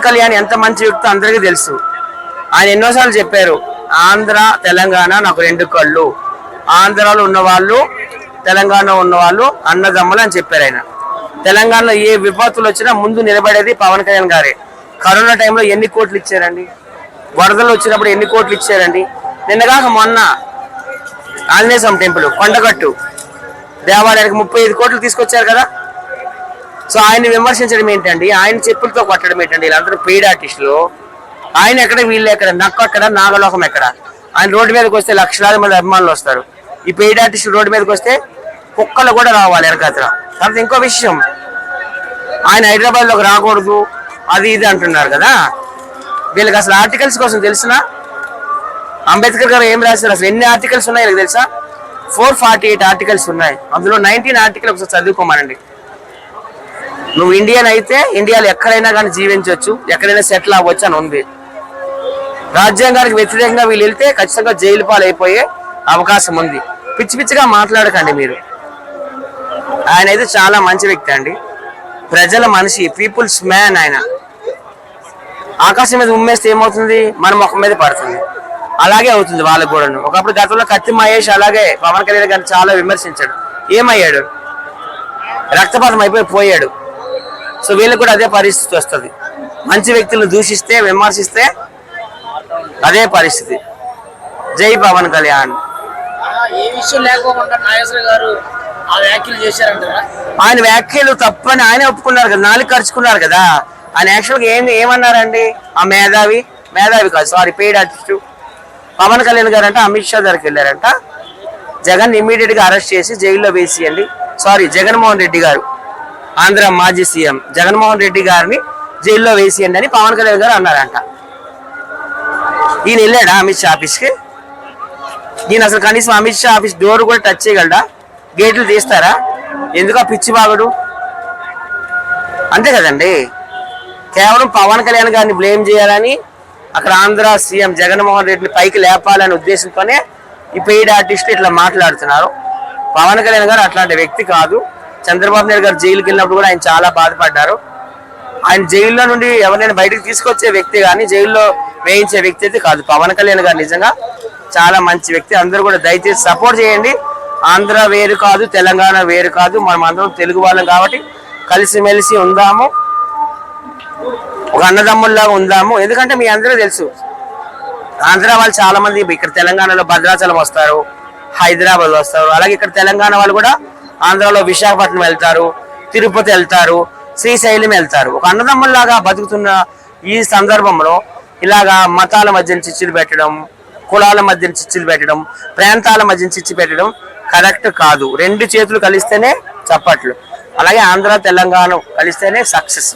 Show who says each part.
Speaker 1: కళ్యాణ్ ఎంత మంచి వ్యక్తి అందరికీ తెలుసు. ఆయన ఎన్నోసార్లు చెప్పారు, ఆంధ్ర తెలంగాణ నాకు రెండు కళ్ళు, ఆంధ్రాలో ఉన్నవాళ్ళు తెలంగాణలో ఉన్నవాళ్ళు అన్నదమ్ములు అని చెప్పారు. ఆయన తెలంగాణలో ఏ విపత్తులు వచ్చినా ముందు నిలబడేది పవన్ కళ్యాణ్ గారే. కరోనా టైంలో ఎన్ని కోట్లు ఇచ్చారండి, వరదలు వచ్చినప్పుడు ఎన్ని కోట్లు ఇచ్చారండి. నిన్నగాక మొన్న ఆంజనేయ స్వామి టెంపుల్ కొండగట్టు దేవాలయానికి 35 కోట్లు తీసుకొచ్చారు కదా. సో ఆయన్ని విమర్శించడం ఏంటండి, ఆయన చెప్పులతో కొట్టడం ఏంటండి. వీళ్ళందరూ పెయిడ్ ఆర్టిస్టులు. ఆయన ఎక్కడ, వీళ్ళు ఎక్కడ, నక్క ఎక్కడ, నాగలోకం ఎక్కడ. ఆయన రోడ్డు మీదకి వస్తే లక్షలాది మంది అభిమానులు వస్తారు. ఈ పెయిడ్ ఆర్టిస్టులు రోడ్డు మీదకి వస్తే కుక్కలు కూడా రావాలి వెనకాతల. తర్వాత ఇంకో విషయం, ఆయన హైదరాబాద్లోకి రాకూడదు అది ఇది అంటున్నారు కదా. వీళ్ళకి అసలు ఆర్టికల్స్ కోసం తెలిసిన అంబేద్కర్ గారు ఏం రాశారు, అసలు ఎన్ని ఆర్టికల్స్ ఉన్నాయి వీళ్ళకి తెలుసా? 448 ఆర్టికల్స్ ఉన్నాయి. అందులో 19 ఆర్టికల్ ఒకసారి చదువుకోమనండి. నువ్వు ఇండియన్ అయితే ఇండియాలో ఎక్కడైనా కానీ జీవించవచ్చు, ఎక్కడైనా సెటిల్ అవ్వచ్చు అని ఉంది. రాజ్యాంగానికి వ్యతిరేకంగా వీళ్ళు వెళ్తే ఖచ్చితంగా జైలు పాలు అయిపోయే అవకాశం ఉంది. పిచ్చి పిచ్చిగా మాట్లాడకండి మీరు. ఆయన అయితే చాలా మంచి వ్యక్తి అండి, ప్రజల మనిషి, పీపుల్స్ మ్యాన్. ఆయన ఆకాశం మీద ఉమ్మేస్తే ఏమవుతుంది, మన ముఖం మీద పడుతుంది. అలాగే అవుతుంది వాళ్ళకు కూడా. ఒకప్పుడు గతంలో కత్తి మహేష్ అలాగే పవన్ కళ్యాణ్ గారిని చాలా విమర్శించాడు. ఏమయ్యాడు, రక్తపాతం అయిపోయి పోయాడు. సో వీళ్ళకి కూడా అదే పరిస్థితి వస్తుంది. మంచి వ్యక్తులను దూషిస్తే, విమర్శిస్తే అదే పరిస్థితి. జై పవన్ కళ్యాణ్.
Speaker 2: ఏ విషయం లేకపోకుండా నాగేశ్వర గారు ఆ వ్యాఖ్యలు చేశారంటారా?
Speaker 1: ఆయన వ్యాఖ్యలు తప్పని ఆయన ఒప్పుకున్నారు కదా, నాలుగు ఖర్చుకున్నారు కదా. ఆయన యాక్చువల్గా ఏమన్నారండి, ఆ మేధావి కాదు, sorry, paid artist Pawan Kalyan garu అంటే అమిత్ షా దగ్గరికి వెళ్ళారంట. జగన్ ఇమీడియట్ గా అరెస్ట్ చేసి జైల్లో వేసియండి, సారీ జగన్మోహన్ రెడ్డి గారు, ఆంధ్ర మాజీ సీఎం జగన్మోహన్ రెడ్డి గారిని జైల్లో వేసియండి అని పవన్ కళ్యాణ్ గారు అన్నారంట. ఈయన వెళ్ళాడా అమిత్ షా ఆఫీస్కి? ఈయన అసలు కనీసం అమిత్ షా ఆఫీస్ డోర్ కూడా టచ్ చేయగలడా? గేట్లు తీస్తారా? ఎందుకు ఆ పిచ్చి బాగుడు? అంతే కదండి. కేవలం పవన్ కళ్యాణ్ గారిని బ్లేమ్ చేయాలని, అక్కడ ఆంధ్ర సీఎం జగన్మోహన్ రెడ్డిని పైకి లేపాలనే ఉద్దేశంతోనే ఈ పెయిడ్ ఆర్టిస్టులు ఇట్లా మాట్లాడుతున్నారు. పవన్ కళ్యాణ్ గారు అట్లాంటి వ్యక్తి కాదు. చంద్రబాబు నాయుడు గారు జైలుకి వెళ్ళినప్పుడు కూడా ఆయన చాలా బాధపడ్డారు. ఆయన జైల్లో నుండి ఎవరైనా బయటకు తీసుకొచ్చే వ్యక్తి కానీ జైల్లో వేయించే వ్యక్తి అయితే కాదు. పవన్ కళ్యాణ్ గారు నిజంగా చాలా మంచి వ్యక్తి. అందరూ కూడా దయచేసి సపోర్ట్ చేయండి. ఆంధ్ర వేరు కాదు, తెలంగాణ వేరు కాదు, మనం అందరం తెలుగు వాళ్ళం కాబట్టి కలిసిమెలిసి ఉందాము, ఒక అన్నదమ్ముల్లాగా ఉందాము. ఎందుకంటే మీ అందరూ తెలుసు, ఆంధ్ర వాళ్ళు చాలా మంది ఇక్కడ తెలంగాణలో భద్రాచలం వస్తారు, హైదరాబాద్ వస్తారు. అలాగే ఇక్కడ తెలంగాణ వాళ్ళు కూడా ఆంధ్రాలో విశాఖపట్నం వెళ్తారు, తిరుపతి వెళ్తారు, శ్రీశైలం వెళ్తారు. ఒక అన్నదమ్ముల్లాగా బతుకుతున్న ఈ సందర్భంలో ఇలాగా మతాల మధ్యన చిచ్చులు పెట్టడం, కులాల మధ్యన చిచ్చులు పెట్టడం, ప్రాంతాల మధ్యన చిచ్చు పెట్టడం కరెక్ట్ కాదు. రెండు చేతులు కలిస్తేనే చప్పట్లు. అలాగే ఆంధ్ర తెలంగాణ కలిస్తేనే సక్సెస్.